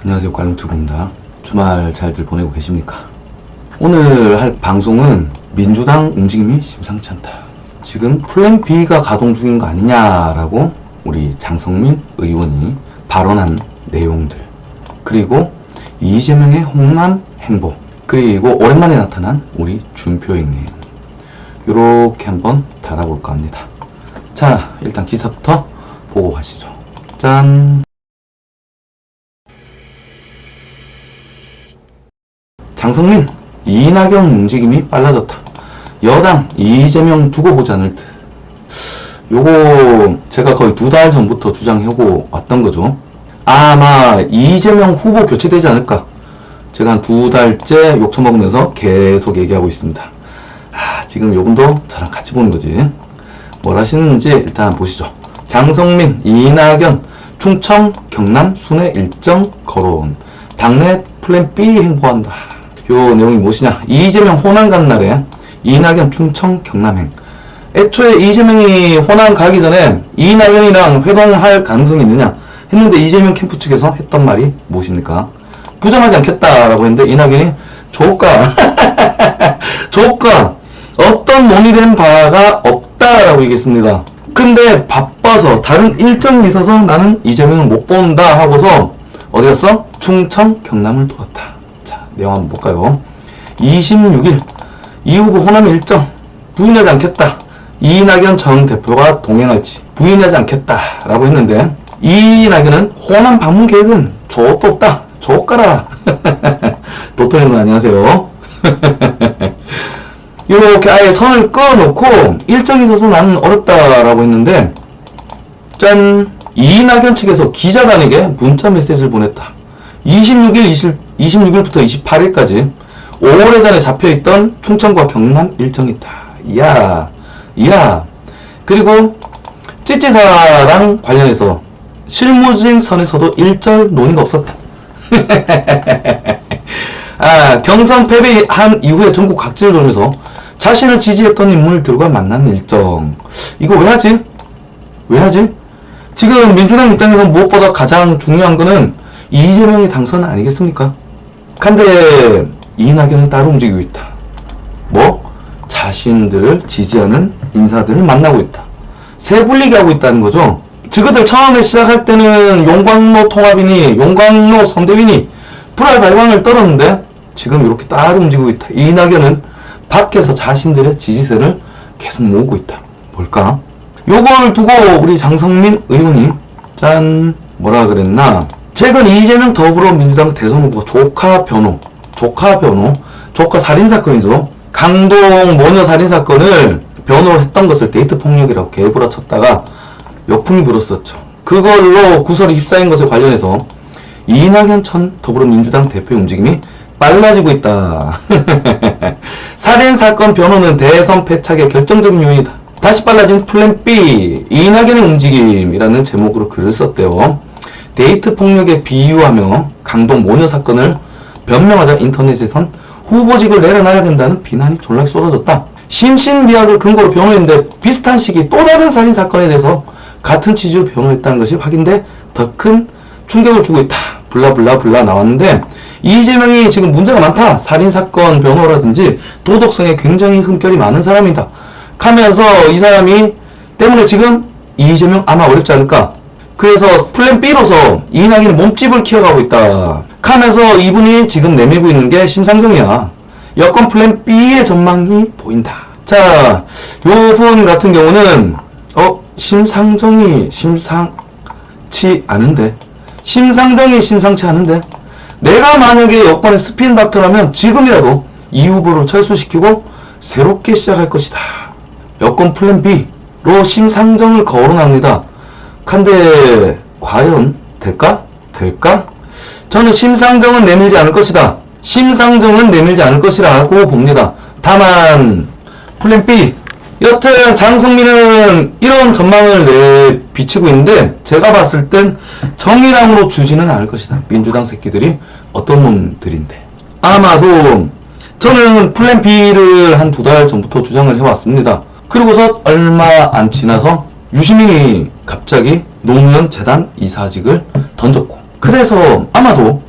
안녕하세요, 꽈롱튜브입니다. 주말 잘들 보내고 계십니까? 오늘 할 방송은 민주당 움직임이 심상치 않다. 지금 플랜 B가 가동 중인 거 아니냐라고 우리 장성민 의원이 발언한 내용들, 그리고 이재명의 홍남 행보, 그리고 오랜만에 나타난 우리 준표 행님, 요렇게 한번 달아볼까 합니다. 자, 일단 기사부터 보고 가시죠. 짠! 장성민, 이낙연 움직임이 빨라졌다. 여당 이재명 두고 보자는 듯. 요거 제가 거의 2달 전부터 주장하고 왔던 거죠. 아마 이재명 후보 교체되지 않을까. 제가 한 2달째 욕 처먹으면서 계속 얘기하고 있습니다. 지금 요분도 저랑 같이 보는 거지. 뭘 하시는지 일단 보시죠. 장성민, 이낙연, 충청, 경남, 순회 일정 거론. 당내 플랜 B 행보한다. 요 내용이 무엇이냐? 이재명 호남 간 날에 이낙연 충청 경남행. 애초에 이재명이 호남 가기 전에 이낙연이랑 회동할 가능성이 있느냐 했는데, 이재명 캠프 측에서 했던 말이 무엇입니까? 부정하지 않겠다라고 했는데 이낙연이 조카 조카 어떤 논의된 바가 없다라고 얘기했습니다. 근데 바빠서 다른 일정이 있어서 나는 이재명을 못 본다 하고서 어디 갔어? 충청 경남을 돌았다. 자, 내용 한번 볼까요? 26일 이 후보 호남 일정 부인하지 않겠다. 이낙연 전 대표가 동행할지 부인하지 않겠다 라고 했는데, 이낙연은 호남 방문 계획은 저것도 없다. 저거까라. 도토리님 안녕하세요. 이렇게 아예 선을 끊어놓고 일정이 있어서 나는 어렵다라고 했는데, 짠! 이낙연 측에서 기자단에게 문자 메시지를 보냈다. 26일부터 28일까지 오래전에 잡혀있던 충청과 경남 일정이다. 이야. 그리고 찌찌사랑 관련해서 실무진 선에서도 일절 논의가 없었다. 경선 패배한 이후에 전국 각지를 돌면서 자신을 지지했던 인물들과 만나는 일정. 이거 왜 하지? 지금 민주당 입장에서 무엇보다 가장 중요한 거는 이재명의 당선 아니겠습니까? 근데 이낙연은 따로 움직이고 있다. 자신들을 지지하는 인사들을 만나고 있다. 세불리게 하고 있다는 거죠. 저것들 처음에 시작할 때는 용광로 통합이니 용광로 선대위니 불알발광을 떨었는데, 지금 이렇게 따로 움직이고 있다. 이낙연은 밖에서 자신들의 지지세를 계속 모으고 있다. 뭘까? 요걸 두고 우리 장성민 의원이 뭐라 그랬나? 최근 이재명 더불어민주당 대선 후보 조카 살인사건이죠. 강동 모녀 살인사건을 변호를 했던 것을 데이트 폭력이라고 개부라쳤다가 역풍이 불었었죠. 그걸로 구설이 휩싸인 것에 관련해서 이낙연 전 더불어민주당 대표의 움직임이 빨라지고 있다. 살인사건 변호는 대선 패착의 결정적인 요인이다. 다시 빨라진 플랜 B, 이낙연의 움직임이라는 제목으로 글을 썼대요. 데이트 폭력에 비유하며 강동 모녀 사건을 변명하자 인터넷에선 후보직을 내려놔야 된다는 비난이 졸라게 쏟아졌다. 심신미약을 근거로 변호했는데 비슷한 시기 또 다른 살인사건에 대해서 같은 취지로 변호했다는 것이 확인돼 더 큰 충격을 주고 있다. 블라블라 나왔는데, 이재명이 지금 문제가 많다. 살인사건 변호라든지 도덕성에 굉장히 흠결이 많은 사람이다. 하면서 이 사람이 때문에 지금 이재명 아마 어렵지 않을까. 그래서 플랜 B로서 이낙연이 몸집을 키워가고 있다. 하면서 이분이 지금 내밀고 있는 게 심상정이야. 여권 플랜 B의 전망이 보인다. 자, 요분 같은 경우는 심상정이 심상치 않은데 내가 만약에 여권의 스피인 닥터라면 지금이라도 이 후보를 철수시키고 새롭게 시작할 것이다. 여권 플랜 B로 심상정을 거론합니다. 근데 과연 될까? 저는 심상정은 내밀지 않을 것이라고 봅니다. 다만 플랜 B, 여튼 장성민은 이런 전망을 비치고 있는데, 제가 봤을 땐 정의당으로 주지는 않을 것이다. 민주당 새끼들이 어떤 놈들인데. 아마도 저는 플랜 B를 한 2달 전부터 주장을 해왔습니다. 그리고서 얼마 안 지나서 유시민이 갑자기 노무현 재단 이사직을 던졌고, 그래서 아마도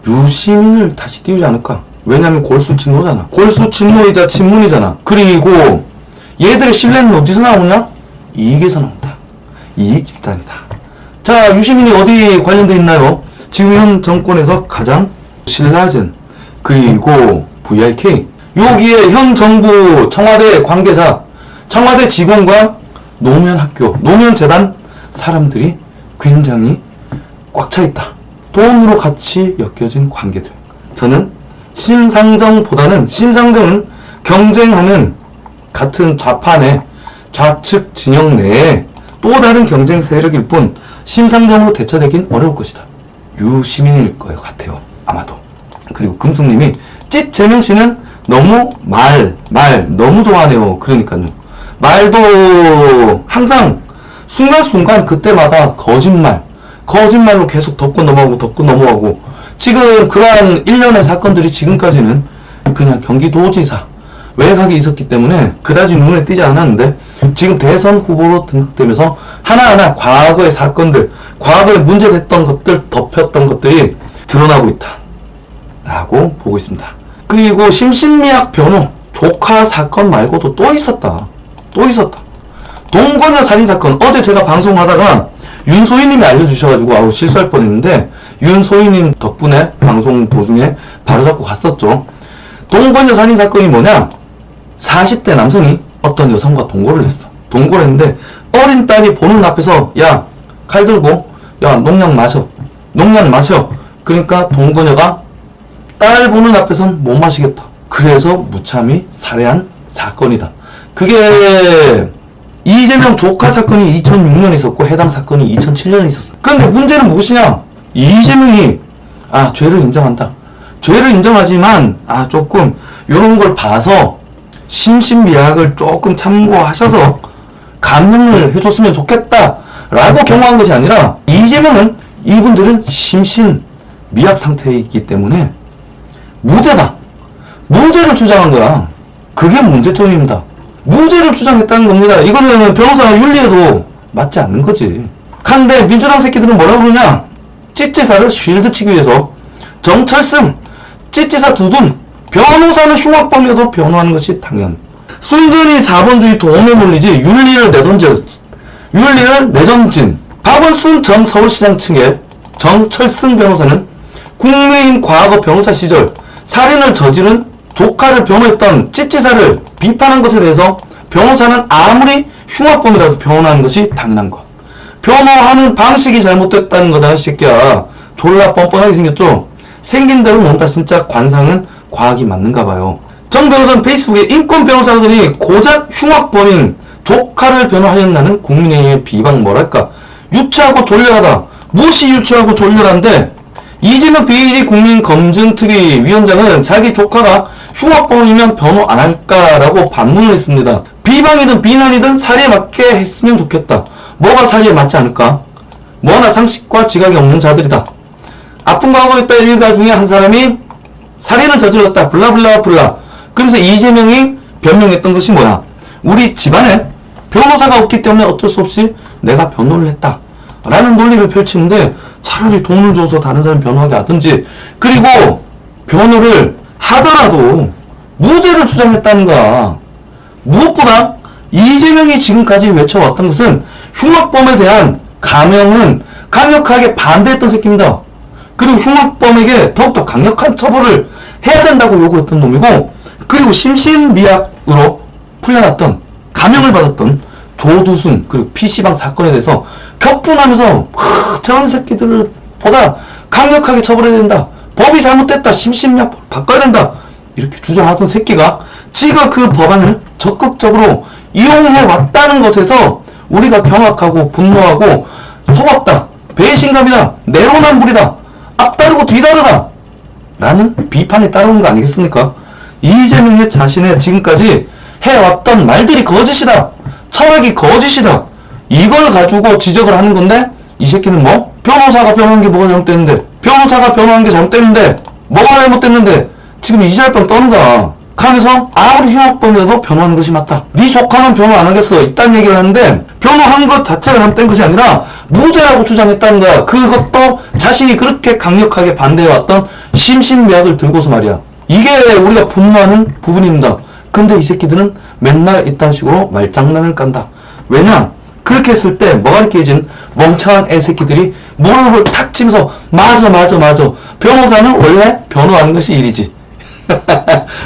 유시민을 다시 띄우지 않을까? 왜냐면 골수친노잖아. 골수친노이자 친문이잖아. 그리고 얘들의 신뢰는 어디서 나오냐? 이익에서 나온다. 이익 집단이다. 자, 유시민이 어디 관련돼 있나요? 지금 현 정권에서 가장 신라젠 그리고 VRK 여기에 현 정부 청와대 관계자, 청와대 직원과 노무현학교, 노무현재단 사람들이 굉장히 꽉 차 있다. 돈으로 같이 엮여진 관계들. 저는 심상정보다는, 심상정은 경쟁하는 같은 좌판의 좌측 진영 내에 또 다른 경쟁 세력일 뿐 심상정으로 대처되긴 어려울 것이다. 유시민일 것 같아요. 아마도. 그리고 금숙님이 찌재명씨는 너무 너무 좋아하네요. 그러니까요. 말도 항상 순간순간 그때마다 거짓말로 계속 덮고 넘어가고 지금 그러한 일련의 사건들이 지금까지는 그냥 경기도지사 외곽에 있었기 때문에 그다지 눈에 띄지 않았는데 지금 대선 후보로 등극되면서 하나하나 과거의 사건들, 과거에 문제됐던 것들, 덮였던 것들이 드러나고 있다 라고 보고 있습니다. 그리고 심신미약 변호 조카 사건 말고도 또 있었다. 동거녀 살인사건. 어제 제가 방송하다가 윤소희님이 알려주셔가지고 실수할 뻔했는데 윤소희님 덕분에 방송 도중에 바로잡고 갔었죠. 동거녀 살인사건이 뭐냐? 40대 남성이 어떤 여성과 동거를 했어. 동거를 했는데 어린 딸이 보는 앞에서 야, 칼 들고 야, 농약 마셔. 그러니까 동거녀가 딸 보는 앞에선 못 마시겠다. 그래서 무참히 살해한 사건이다. 그게 이재명 조카 사건이 2006년에 있었고 해당 사건이 2007년에 있었어. 근데 문제는 무엇이냐? 이재명이 죄를 인정한다. 죄를 인정하지만 조금 요런 걸 봐서 심신미약을 조금 참고하셔서 감형을 해줬으면 좋겠다 라고 경고한 것이 아니라 이재명은 이분들은 심신미약 상태이기 때문에 무죄다. 무죄를 주장한 거야. 그게 문제점입니다. 무죄를 주장했다는 겁니다. 이거는 변호사 윤리에도 맞지 않는 거지. 근데 민주당 새끼들은 뭐라고 그러냐? 찌찌사를 쉴드 치기 위해서 정철승, 찌찌사 두둔, 변호사는 흉악범이어도 변호하는 것이 당연. 순전히 자본주의 도움에 몰리지 윤리를 내던진 박원순 전 서울시장 측의 정철승 변호사는 국민의힘 과거 변호사 시절 살인을 저지른 조카를 변호했던 찌찌사를 비판한 것에 대해서 변호사는 아무리 흉악범이라도 변호하는 것이 당연한 것. 변호하는 방식이 잘못됐다는 거잖아, 새끼야. 졸라 뻔뻔하게 생겼죠? 생긴 대로 논다. 진짜 관상은 과학이 맞는가 봐요. 정 변호사는 페이스북에 인권 변호사들이 고작 흉악범인 조카를 변호하였나는 국민의힘의 비방 뭐랄까. 유치하고 졸렬하다. 무엇이 유치하고 졸렬한데 이재명 비리 국민검증특위 위원장은 자기 조카가 흉악범이면 변호 안 할까라고 반문을 했습니다. 비방이든 비난이든 사리에 맞게 했으면 좋겠다. 뭐가 사리에 맞지 않을까? 뭐나 상식과 지각이 없는 자들이다. 아픈 과거가 있다 일가 중에 한 사람이 살인을 저질렀다. 블라블라블라. 그러면서 이재명이 변명했던 것이 뭐야? 우리 집안에 변호사가 없기 때문에 어쩔 수 없이 내가 변호를 했다. 라는 논리를 펼치는데 차라리 돈을 줘서 다른 사람 변호하게 하든지 그리고 변호를 하더라도 무죄를 주장했다는 거야. 무엇보다 이재명이 지금까지 외쳐왔던 것은 흉악범에 대한 감형은 강력하게 반대했던 새끼입니다. 그리고 흉악범에게 더욱더 강력한 처벌을 해야 된다고 요구했던 놈이고 그리고 심신미약으로 풀려났던 감형을 받았던 조두순 그리고 PC방 사건에 대해서 격분하면서 저런 새끼들을 보다 강력하게 처벌해야 된다. 법이 잘못됐다. 심신미약 바꿔야 된다. 이렇게 주장하던 새끼가 지가 그 법안을 적극적으로 이용해왔다는 것에서 우리가 경악하고 분노하고 속았다. 배신감이다. 내로남불이다. 앞다르고 뒤다르다. 라는 비판이 따르는 거 아니겠습니까? 이재명의 자신의 지금까지 해왔던 말들이 거짓이다. 철학이 거짓이다. 이걸 가지고 지적을 하는 건데 이 새끼는 뭐? 변호사가 변호한 게 뭐가 잘못됐는데 변호사가 변호한 게 잘못됐는데 뭐가 잘못됐는데 지금 이지랄병 떠는가. 하면서 아무리 흉악범이라도 변호하는 것이 맞다. 네 조카는 변호 안 하겠어. 이딴 얘기를 하는데 변호한 것 자체가 잘못된 것이 아니라 무죄라고 주장했다는 거야. 그것도 자신이 그렇게 강력하게 반대해왔던 심신미약을 들고서 말이야. 이게 우리가 분노하는 부분입니다. 근데 이 새끼들은 맨날 이딴 식으로 말장난을 깐다. 왜냐? 그렇게 했을 때 뭐가 느껴진 멍청한 애새끼들이 무릎을 탁 치면서 맞아. 변호사는 원래 변호하는 것이 일이지.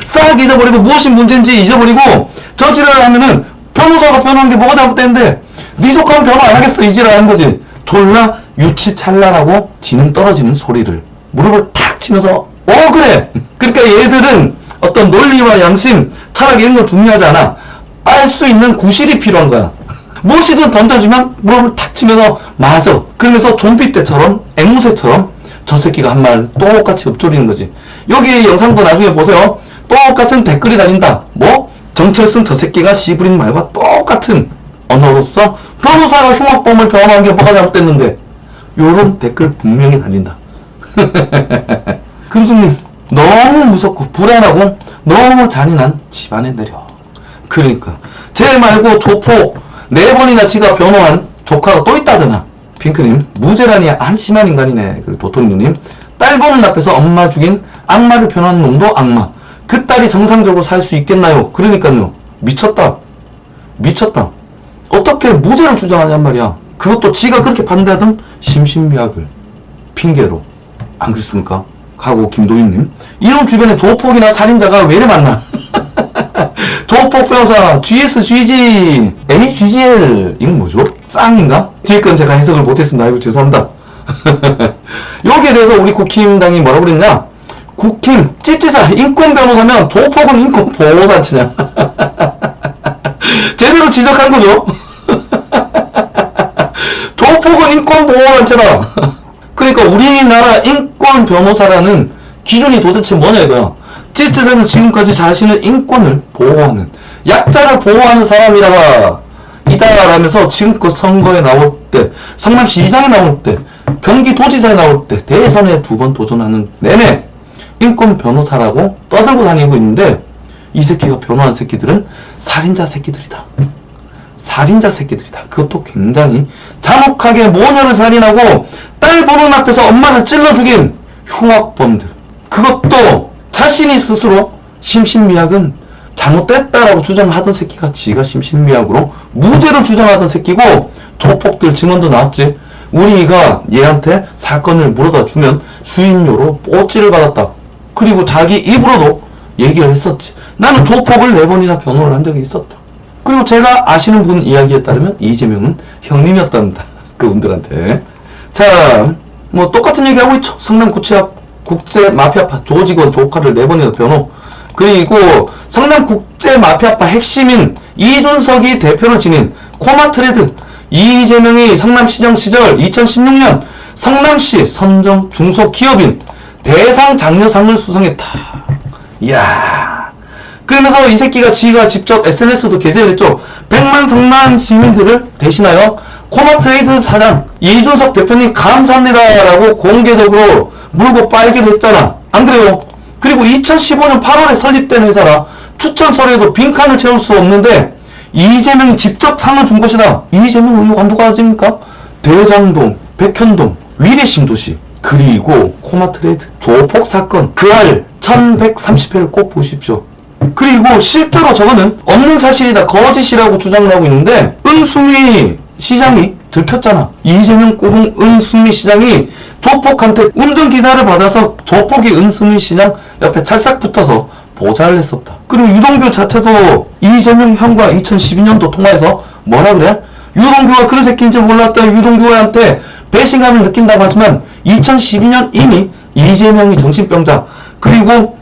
싹 잊어버리고 무엇이 문제인지 잊어버리고 저 지랄을 하면은 변호사가 변호한 게 뭐가 잘못됐는데 니 조카는 변호 안 하겠어 이 지랄 하는 거지. 졸라 유치찬란하고 지능 떨어지는 소리를 무릎을 탁 치면서 그래. 그러니까 얘들은 어떤 논리와 양심, 철학 이런 거 중요하지 않아. 알 수 있는 구실이 필요한 거야. 무엇이든 던져주면 무릎을 탁 치면서 맞아. 그러면서 좀비 때처럼 앵무새처럼 저 새끼가 한 말 똑같이 읊조리는 거지. 여기 영상도 나중에 보세요. 똑같은 댓글이 달린다. 뭐? 정철승 저 새끼가 씨부린 말과 똑같은 언어로서 변호사가 흉악범을 변호한 게 뭐가 잘못됐는데 요런 댓글 분명히 달린다. 금수님 너무 무섭고 불안하고 너무 잔인한 집안에 내려. 그러니까 쟤 말고 조폭 4번이나 지가 변호한 조카가 또 있다잖아. 핑크님 무죄라니 한심한 인간이네. 그리고 도토리님 딸 보는 앞에서 엄마 죽인 악마를 변호하는 놈도 악마. 그 딸이 정상적으로 살 수 있겠나요? 그러니까요. 미쳤다. 어떻게 무죄를 주장하냔 말이야. 그것도 지가 그렇게 반대하던 심신미약을 핑계로. 안 그렇습니까? 하고 김도윤님 이놈 주변에 조폭이나 살인자가 왜 이래 많나. 조폭 변호사 GS, GG, AGL 이건 뭐죠? 쌍인가? 뒤에 건 제가 해석을 못했습니다. 아이고 죄송합니다. 여기에 대해서 우리 국힘당이 뭐라고 그랬냐? 국힘 찌찌사 인권 변호사면 조폭은 인권 보호단체냐. 제대로 지적한 거죠. 조폭은 인권 보호단체다. 그러니까 우리나라 인권 변호사라는 기준이 도대체 뭐냐 이거야. 찌찌사는 지금까지 자신의 인권을 보호하는 약자를 보호하는 사람이라 이다라면서 지금껏 선거에 나올 때, 성남시 이장에 나올 때, 경기도지사에 나올 때 대선에 2번 도전하는 내내 인권 변호사라고 떠들고 다니고 있는데 이 새끼가 변호한 새끼들은 살인자 새끼들이다. 그것도 굉장히 잔혹하게 모녀를 살인하고 딸 보는 앞에서 엄마를 찔러 죽인 흉악범들. 그것도 자신이 스스로 심신미약은 잘못됐다라고 주장하던 새끼가 지가 심신미약으로 무죄로 주장하던 새끼고 조폭들 증언도 나왔지. 우리가 얘한테 사건을 물어다 주면 수임료로 뽀찌를 받았다. 그리고 자기 입으로도 얘기를 했었지. 나는 조폭을 4번이나 변호를 한 적이 있었다. 그리고 제가 아시는 분 이야기에 따르면 이재명은 형님이었답니다. 그분들한테. 자, 뭐 똑같은 얘기하고 있죠. 성남구치ապ 국제마피아파 조직원 조카를 4번이나 변호. 그리고 성남국제마피아파 핵심인 이준석이 대표를 지닌 코마트레드. 이재명이 성남시장 시절 2016년 성남시 선정 중소기업인 대상 장려상을 수상했다. 이야. 그러면서 이 새끼가 지가 직접 SNS도 게재를 했죠. 100만 성남 시민들을 대신하여 코마트레이드 사장 이준석 대표님 감사합니다 라고 공개적으로 물고 빨기도 했잖아. 안 그래요? 그리고 2015년 8월에 설립된 회사라 추천 서류에도 빈칸을 채울 수 없는데 이재명이 직접 상을 준 것이다. 이재명 의혹 안 누가집니까? 대장동, 백현동, 위례신도시, 그리고 코마트레이드, 조폭 사건, 그알 1130회를 꼭 보십시오. 그리고 실제로 저거는 없는 사실이다, 거짓이라고 주장을 하고 있는데 은수미 시장이 들켰잖아. 이재명 꼬붕 은수미 시장이 조폭한테 운전기사를 받아서 조폭이 은수미 시장 옆에 찰싹 붙어서 보좌를 했었다. 그리고 유동규 자체도 이재명 형과 2012년도 통화해서 뭐라 그래? 유동규가 그런 새끼인지 몰랐다. 유동규한테 배신감을 느낀다고 하지만 2012년 이미 이재명이 정신병자 그리고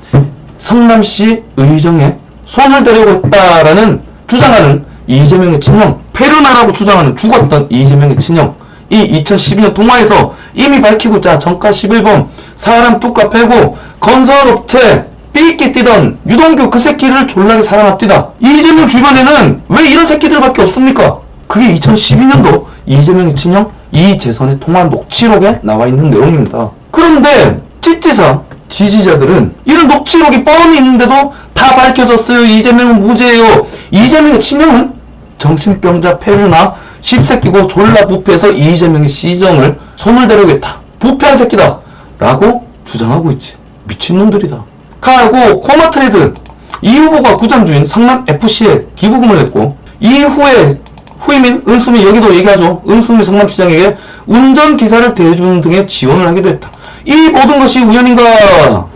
성남시 의정에 손을 대려고 했다라는 주장하는 이재명의 친형, 페르나라고 주장하는 죽었던 이재명의 친형, 이 2012년 통화에서 이미 밝히고 있자. 정가 11번 사람 뚝까 패고 건설업체 삐끼 뛰던 유동규 그 새끼를 졸라게 사랑합디다. 이재명 주변에는 왜 이런 새끼들밖에 없습니까? 그게 2012년도 이재명의 친형 이재선의 통화 녹취록에 나와 있는 내용입니다. 그런데 찌찌사 지지자들은 이런 녹취록이 뻔히 있는데도 다 밝혀졌어요. 이재명은 무죄예요. 이재명의 친형은 정신병자 폐류나 십새끼고 졸라 부패해서 이재명의 시정을 손을 대려겠다. 부패한 새끼다. 라고 주장하고 있지. 미친놈들이다. 가고 코마트레이드 이 후보가 구장주인 성남FC에 기부금을 냈고 이후에 후임인 은수미 여기도 얘기하죠. 은수미 성남시장에게 운전기사를 대주는 등의 지원을 하기도 했다. 이 모든 것이 우연인가?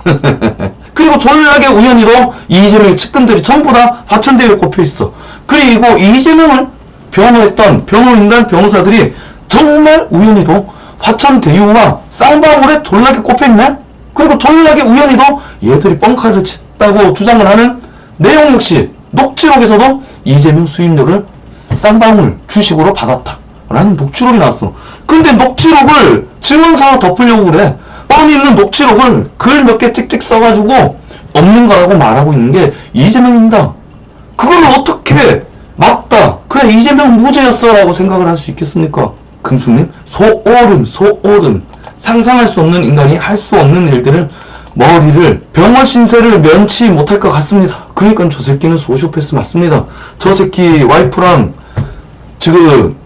그리고 졸라게 우연히도 이재명의 측근들이 전부 다 화천대유에 꼽혀있어. 그리고 이재명을 변호했던 변호인단 변호사들이 정말 우연히도 화천대유와 쌍방울에 졸라게 꼽혀있네? 그리고 졸라게 우연히도 얘들이 뻥카를 쳤다고 주장을 하는 내용 역시 녹취록에서도 이재명 수임료를 쌍방울 주식으로 받았다 라는 녹취록이 나왔어. 근데 녹취록을 증언서로 덮으려고 그래. 뻔히 있는 녹취록을 글 몇 개 찍찍 써가지고 없는 거라고 말하고 있는 게 이재명입니다. 그걸 어떻게 맞다 그래 이재명 무죄였어 라고 생각을 할 수 있겠습니까? 금수님 소오름 상상할 수 없는 인간이 할 수 없는 일들을 머리를 병원 신세를 면치 못할 것 같습니다. 그러니까 저 새끼는 소시오패스 맞습니다. 저 새끼 와이프랑 지금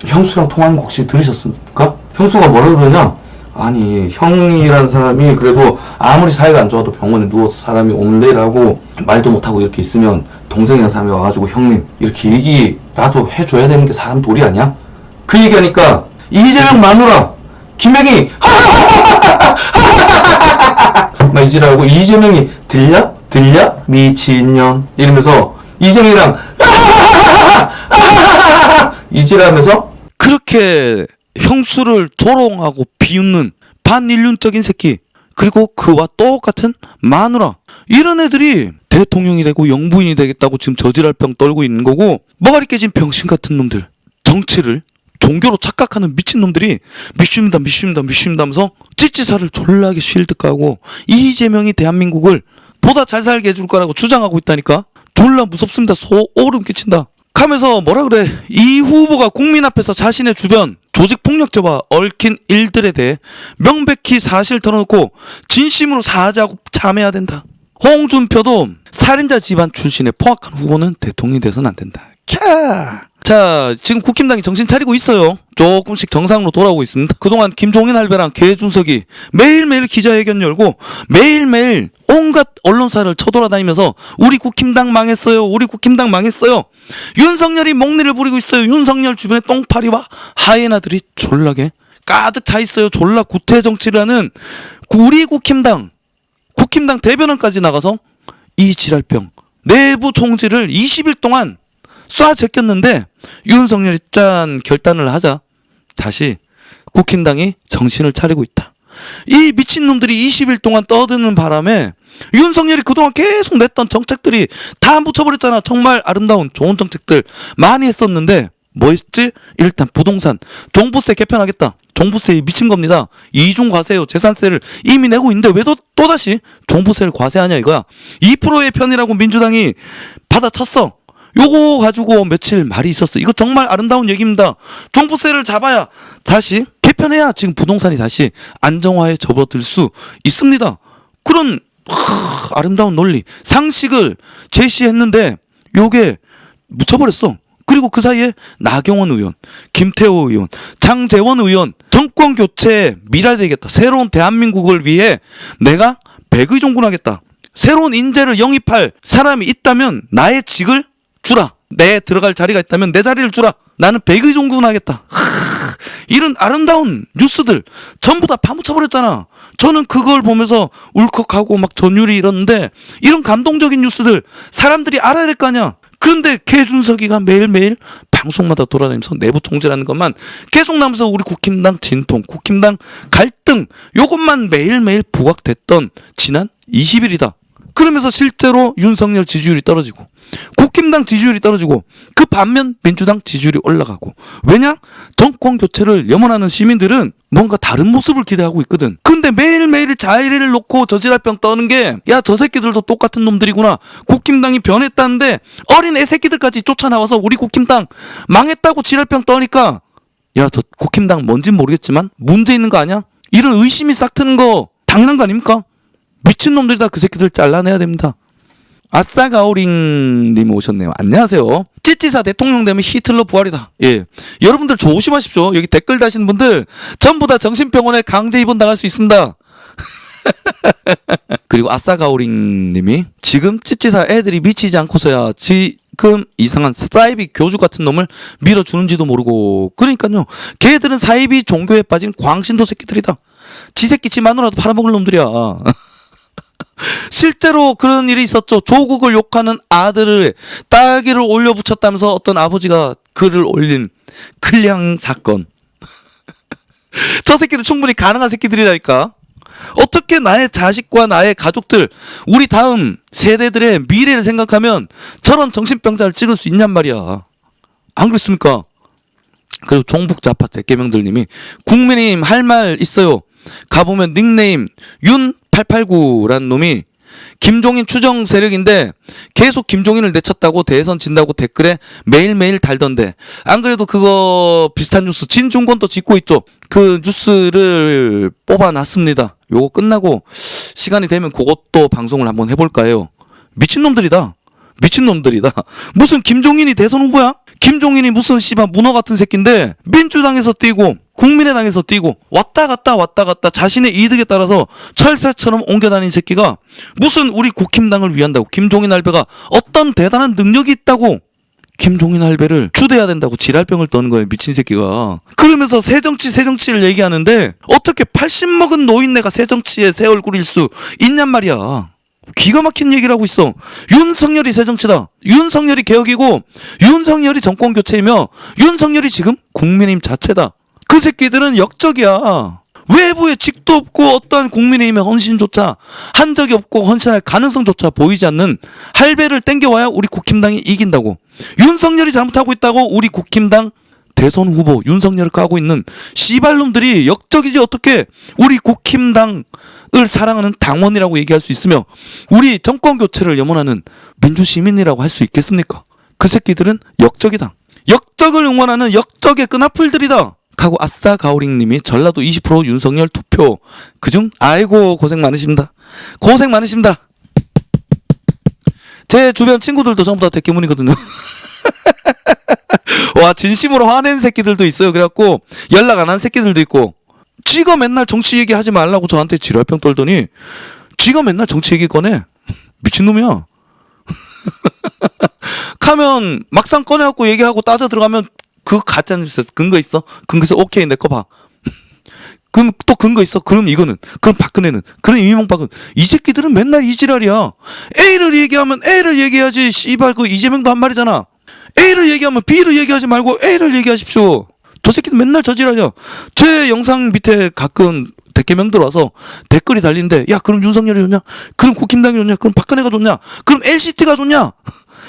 형수랑 통화한 거 혹시 들으셨습니까? 형수가 뭐라 그러냐? 아니 형이란 사람이 그래도 아무리 사이가 안 좋아도 병원에 누워서 사람이 옴내라고 말도 못하고 이렇게 있으면 동생이라는 사람이 와가지고 형님 이렇게 얘기라도 해줘야 되는 게 사람 도리 아니야? 그 얘기하니까 이재명 마누라 김행이 막 이지라고 이재명이 들려? 미친년 이러면서 이재명이랑 이지라면서 그렇게 형수를 조롱하고 비웃는 반인륜적인 새끼, 그리고 그와 똑같은 마누라, 이런 애들이 대통령이 되고 영부인이 되겠다고 지금 저지랄 병 떨고 있는 거고, 머가리 깨진 병신 같은 놈들, 정치를 종교로 착각하는 미친놈들이 미슈입니다 하면서 찌찌살을 졸라게 쉴드 까고 이재명이 대한민국을 보다 잘 살게 해줄 거라고 주장하고 있다니까. 졸라 무섭습니다. 소오름 끼친다 하면서 뭐라 그래, 이 후보가 국민 앞에서 자신의 주변 조직폭력죄와 얽힌 일들에 대해 명백히 사실 털어놓고 진심으로 사죄하고 참여해야 된다. 홍준표도 살인자 집안 출신의 포악한 후보는 대통령이 돼서는 안 된다. 캬. 자, 지금 국힘당이 정신 차리고 있어요. 조금씩 정상으로 돌아오고 있습니다. 그동안 김종인 할배랑 계준석이 매일매일 기자회견 열고 매일매일 온갖 언론사를 쳐돌아다니면서 우리 국힘당 망했어요. 우리 국힘당 망했어요. 윤석열이 목리를 부리고 있어요. 윤석열 주변에 똥파리와 하이에나들이 졸라게 가득 차 있어요. 졸라 구태 정치를 하는 우리 국힘당 대변인까지 나가서 이 지랄병 내부 총질을 20일 동안 쏴 제꼈는데 윤석열이 짠 결단을 하자 다시 국힘당이 정신을 차리고 있다. 이 미친놈들이 20일 동안 떠드는 바람에 윤석열이 그동안 계속 냈던 정책들이 다 묻혀버렸잖아. 정말 아름다운 좋은 정책들 많이 했었는데 뭐 했지? 일단 부동산 종부세 개편하겠다. 종부세 미친 겁니다. 이중과세요. 재산세를 이미 내고 있는데 왜 또다시 종부세를 과세하냐 이거야. 2%의 편이라고 민주당이 받아쳤어. 요거 가지고 며칠 말이 있었어. 이거 정말 아름다운 얘기입니다. 종부세를 잡아야 다시 개편해야 지금 부동산이 다시 안정화에 접어들 수 있습니다. 그런 아름다운 논리, 상식을 제시했는데 요게 묻혀버렸어. 그리고 그 사이에 나경원 의원, 김태호 의원, 장제원 의원 정권 교체에 미랄되겠다. 새로운 대한민국을 위해 내가 백의종군하겠다. 새로운 인재를 영입할 사람이 있다면 나의 직을 주라. 내 들어갈 자리가 있다면 내 자리를 주라. 나는 백의종군하겠다. 이런 아름다운 뉴스들 전부 다 파묻혀버렸잖아. 저는 그걸 보면서 울컥하고 막 전율이 일었는데 이런 감동적인 뉴스들 사람들이 알아야 될 거 아니야. 그런데 계준석이가 매일매일 방송마다 돌아다니면서 내부 총질하는 것만 계속 나면서 우리 국힘당 진통, 국힘당 갈등 요것만 매일매일 부각됐던 지난 20일이다. 그러면서 실제로 윤석열 지지율이 떨어지고 국힘당 지지율이 떨어지고 그 반면 민주당 지지율이 올라가고. 왜냐? 정권 교체를 염원하는 시민들은 뭔가 다른 모습을 기대하고 있거든. 근데 매일매일 자의를 놓고 저지랄병 떠는 게 야 저 새끼들도 똑같은 놈들이구나. 국힘당이 변했다는데 어린 애새끼들까지 쫓아나와서 우리 국힘당 망했다고 지랄병 떠니까 야 저 국힘당 뭔진 모르겠지만 문제 있는 거 아니야? 이런 의심이 싹 트는 거 당연한 거 아닙니까? 미친놈들이다. 그 새끼들 잘라내야 됩니다. 아싸가오링님 오셨네요. 안녕하세요. 찌찌사 대통령 되면 히틀러 부활이다. 예, 여러분들 조심하십시오. 여기 댓글 다시는 분들 전부 다 정신병원에 강제 입원 당할 수 있습니다. 그리고 아싸가오링님이 지금 찌찌사 애들이 미치지 않고서야 지금 이상한 사이비 교주 같은 놈을 밀어주는지도 모르고. 그러니까요, 걔들은 사이비 종교에 빠진 광신도 새끼들이다. 지 새끼 지 마누라도 팔아먹을 놈들이야. 실제로 그런 일이 있었죠. 조국을 욕하는 아들을 딸기를 올려붙였다면서 어떤 아버지가 글을 올린 클량 사건. 저 새끼들 충분히 가능한 새끼들이라니까. 어떻게 나의 자식과 나의 가족들, 우리 다음 세대들의 미래를 생각하면 저런 정신병자를 찍을 수 있냔 말이야. 안 그렇습니까? 그리고 종북자파 대개명들님이 국민의힘 할 말 있어요. 가보면 닉네임 윤889라는 놈이 김종인 추정 세력인데 계속 김종인을 내쳤다고 대선 진다고 댓글에 매일매일 달던데, 안 그래도 그거 비슷한 뉴스 진중권도 짓고 있죠. 그 뉴스를 뽑아놨습니다. 요거 끝나고 시간이 되면 그것도 방송을 한번 해볼까 해요. 미친놈들이다. 미친놈들이다. 무슨 김종인이 대선 후보야? 김종인이 무슨 씨발 문어 같은 새끼인데 민주당에서 뛰고 국민의당에서 뛰고 왔다 갔다 자신의 이득에 따라서 철새처럼 옮겨다닌 새끼가 무슨 우리 국힘당을 위한다고, 김종인 할배가 어떤 대단한 능력이 있다고 김종인 할배를 추대해야 된다고 지랄병을 떠는 거예요. 미친 새끼가. 그러면서 새정치를 얘기하는데 어떻게 80 먹은 노인네가 새정치의 새 얼굴일 수 있냔 말이야. 기가 막힌 얘기를 하고 있어. 윤석열이 새정치다. 윤석열이 개혁이고 윤석열이 정권교체이며 윤석열이 지금 국민의힘 자체다. 그 새끼들은 역적이야. 외부에 직도 없고 어떠한 국민의힘의 헌신조차 한 적이 없고 헌신할 가능성조차 보이지 않는 할배를 땡겨와야 우리 국힘당이 이긴다고. 윤석열이 잘못하고 있다고 우리 국힘당 대선 후보 윤석열을 까고 있는 씨발놈들이 역적이지 어떻게 우리 국힘당을 사랑하는 당원이라고 얘기할 수 있으며 우리 정권교체를 염원하는 민주시민이라고 할 수 있겠습니까? 그 새끼들은 역적이다. 역적을 응원하는 역적의 끈앞풀들이다. 하고 아싸 가오링님이 전라도 20% 윤석열 투표 그중 아이고 고생 많으십니다. 고생 많으십니다. 제 주변 친구들도 전부 다 대깨문이거든요. 와, 진심으로 화낸 새끼들도 있어요. 그래갖고 연락 안 한 새끼들도 있고, 지가 맨날 정치 얘기하지 말라고 저한테 지랄병 떨더니 지가 맨날 정치 얘기 꺼내. 미친놈이야. 가면 막상 꺼내갖고 얘기하고 따져 들어가면 그 가짜뉴스 근거 있어? 근거 있어? 오케이, 내 거 봐. 그럼 또 근거 있어? 그럼 이거는, 그럼 박근혜는, 그럼 이명박은. 이 새끼들은 맨날 이 지랄이야. A를 얘기하면 A를 얘기해야지. 씨발, 그 이재명도 한 말이잖아. A를 얘기하면 B를 얘기하지 말고 A를 얘기하십시오. 저 새끼들 맨날 저 지랄이야. 제 영상 밑에 가끔 대개명들 와서 댓글이 달리는데, 야, 그럼 윤석열이 좋냐? 그럼 국힘당이 좋냐? 그럼 박근혜가 좋냐? 그럼 LCT가 좋냐?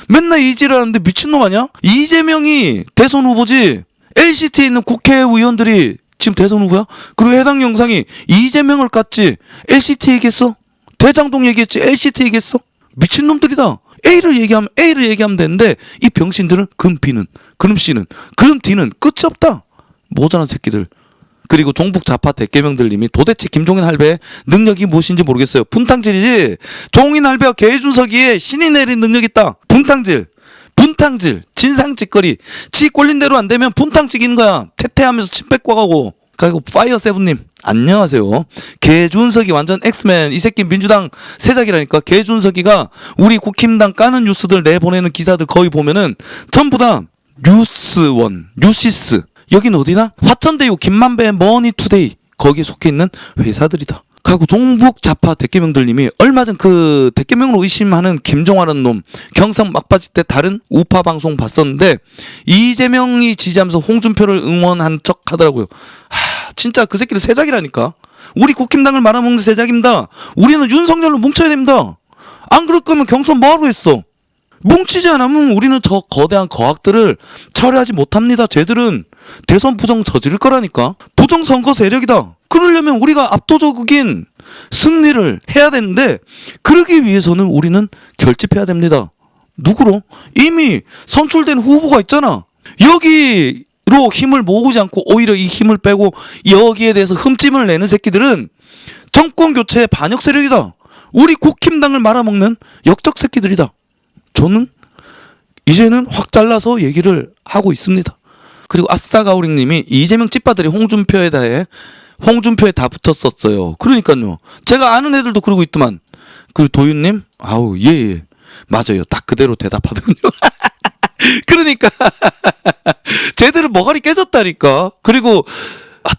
맨날 이 지랄하는데 미친놈 아니야? 이재명이 대선 후보지 LCT에 있는 국회의원들이 지금 대선 후보야? 그리고 해당 영상이 이재명을 깠지 LCT 얘기했어? 대장동 얘기했지 LCT 얘기했어? 미친놈들이다. A를 얘기하면 되는데 이 병신들은 금 B는, 금 C는, 금 D는 끝이 없다. 모자란 새끼들. 그리고 종북 좌파 대개명들님이 도대체 김종인 할배의 능력이 무엇인지 모르겠어요. 분탕질이지. 종인 할배와 개준석이의 신이 내린 능력이 있다. 분탕질, 진상짓거리. 지 꼴린 대로 안 되면 분탕 찍이는 거야. 태태하면서 침 뺏고 가고. 그리고 파이어세븐님 안녕하세요. 개준석이 완전 엑스맨. 이 새끼 민주당 세작이라니까. 개준석이가 우리 국힘당 까는 뉴스들 내보내는 기사들 거의 보면은 전부 다 뉴스원, 뉴시스. 여긴 어디나? 화천대유 김만배 머니투데이 거기에 속해 있는 회사들이다. 하고 종북 좌파 대개명들님이 얼마 전 그 대개명으로 의심하는 김종화라는 놈 경상 막바지 때 다른 우파 방송 봤었는데 이재명이 지지하면서 홍준표를 응원한 척 하더라고요. 진짜 그 새끼들 세작이라니까. 우리 국힘당을 말아먹는 세작입니다. 우리는 윤석열로 뭉쳐야 됩니다. 안 그럴 거면 경선 뭐하러 했어? 뭉치지 않으면 우리는 저 거대한 거악들을 처리하지 못합니다. 쟤들은 대선 부정 저지를 거라니까. 부정선거 세력이다. 그러려면 우리가 압도적인 승리를 해야 되는데 그러기 위해서는 우리는 결집해야 됩니다. 누구로? 이미 선출된 후보가 있잖아. 여기로 힘을 모으지 않고 오히려 이 힘을 빼고 여기에 대해서 흠집을 내는 새끼들은 정권교체의 반역 세력이다. 우리 국힘당을 말아먹는 역적 새끼들이다. 저는 이제는 확 잘라서 얘기를 하고 있습니다. 그리고 아싸가오링님이 이재명 찐빠들이 홍준표에 다 붙었었어요. 그러니까요. 제가 아는 애들도 그러고 있더만. 그리고 도윤님, 아우 예. 맞아요. 딱 그대로 대답하더군요. 그러니까 쟤들은 머가리 깨졌다니까. 그리고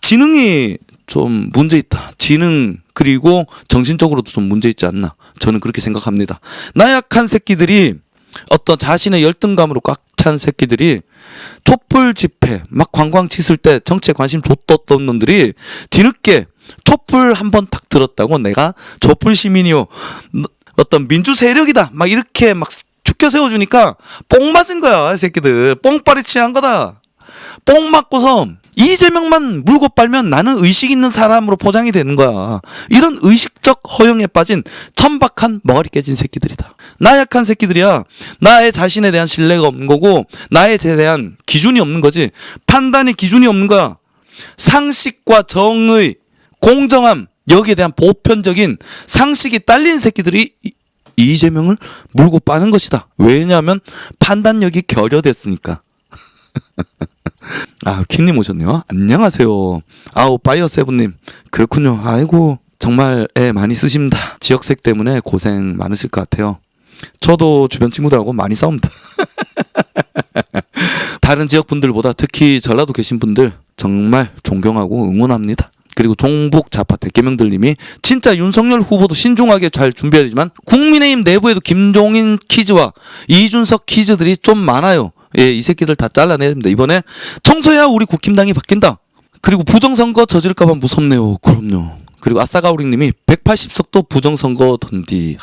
지능이 좀 문제 있다. 지능 그리고 정신적으로도 좀 문제 있지 않나. 저는 그렇게 생각합니다. 나약한 새끼들이 어떤 자신의 열등감으로 꽉 찬 새끼들이 촛불 집회 막 관광 치실 때 정치에 관심 줬던 놈들이 뒤늦게 촛불 한번 탁 들었다고 내가 촛불 시민이요 어떤 민주 세력이다 막 이렇게 막 축켜 세워주니까 뽕 맞은 거야. 이 새끼들 뽕빨이 취한 거다. 뽕 맞고서 이재명만 물고 빨면 나는 의식 있는 사람으로 포장이 되는 거야. 이런 의식적 허영에 빠진 천박한 머리 깨진 새끼들이다. 나약한 새끼들이야. 나의 자신에 대한 신뢰가 없는 거고 나에 대한 기준이 없는 거지. 판단의 기준이 없는 거야. 상식과 정의, 공정함 여기에 대한 보편적인 상식이 딸린 새끼들이 이재명을 물고 빠는 것이다. 왜냐하면 판단력이 결여됐으니까. 아, 킹님 오셨네요. 안녕하세요. 아우, 바이어세븐님. 그렇군요. 아이고, 정말 애 많이 쓰십니다. 지역색 때문에 고생 많으실 것 같아요. 저도 주변 친구들하고 많이 싸웁니다. 다른 지역 분들보다 특히 전라도 계신 분들 정말 존경하고 응원합니다. 그리고 종북 좌파 대개명들님이 진짜 윤석열 후보도 신중하게 잘 해야 되지만 국민의힘 내부에도 김종인 퀴즈와 이준석 퀴즈들이 좀 많아요. 예, 이 새끼들 다 잘라내야 됩니다. 이번에 청소야 우리 국힘당이 바뀐다. 그리고 부정선거 저지를까봐 무섭네요. 그럼요. 그리고 아싸가오링님이 180석도 부정선거던디.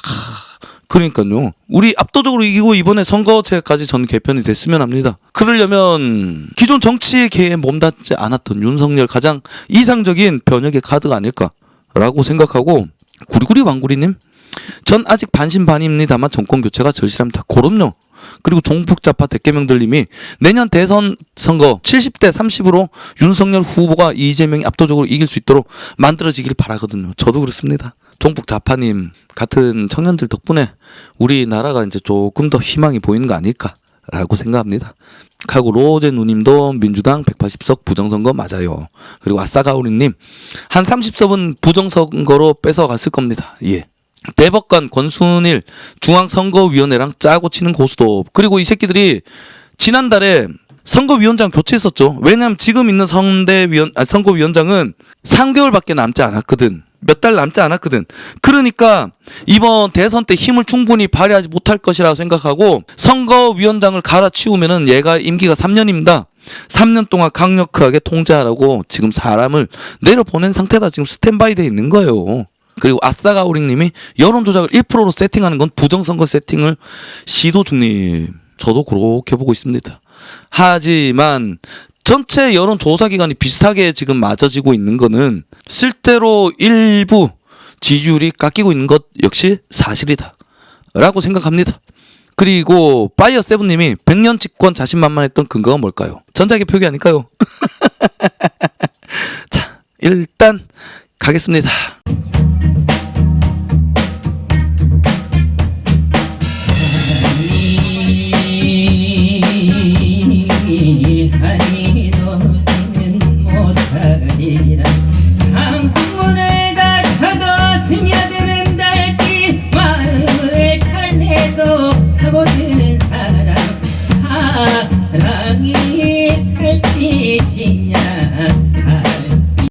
그러니까요. 우리 압도적으로 이기고 이번에 선거제까지 전 개편이 됐으면 합니다. 그러려면 기존 정치계에 몸닿지 않았던 윤석열 가장 이상적인 변혁의 카드가 아닐까라고 생각하고 구리구리 왕구리님 전 아직 반신반의입니다만 정권 교체가 절실합니다. 그럼요. 그리고 종북좌파 대개명들님이 내년 대선 선거 70대 30으로 윤석열 후보가 이재명이 압도적으로 이길 수 있도록 만들어지길 바라거든요. 저도 그렇습니다. 종북좌파님 같은 청년들 덕분에 우리나라가 이제 조금 더 희망이 보이는 거 아닐까라고 생각합니다. 하고 로제 누님도 민주당 180석 부정선거 맞아요. 그리고 아싸가오리님 한 30석은 부정선거로 뺏어갔을 겁니다. 예. 대법관 권순일 중앙선거위원회랑 짜고 치는 고수도. 그리고 이 새끼들이 지난달에 선거위원장 교체했었죠. 왜냐면 지금 있는 선거위원장은 3개월밖에 남지 않았거든. 몇 달 남지 않았거든. 그러니까 이번 대선 때 힘을 충분히 발휘하지 못할 것이라고 생각하고 선거위원장을 갈아치우면은 얘가 임기가 3년입니다. 3년 동안 강력하게 통제하라고 지금 사람을 내려보낸 상태다. 지금 스탠바이 돼 있는 거예요. 그리고 아싸가오링님이 여론조작을 1%로 세팅하는 건 부정선거 세팅을 시도 중님. 저도 그렇게 보고 있습니다. 하지만 전체 여론조사기관이 비슷하게 지금 맞아지고 있는 거는 실제로 일부 지지율이 깎이고 있는 것 역시 사실이다 라고 생각합니다. 그리고 바이어세븐님이 100년 집권 자신만만했던 근거가 뭘까요? 전자개표기 아닐까요? 자, 일단 가겠습니다.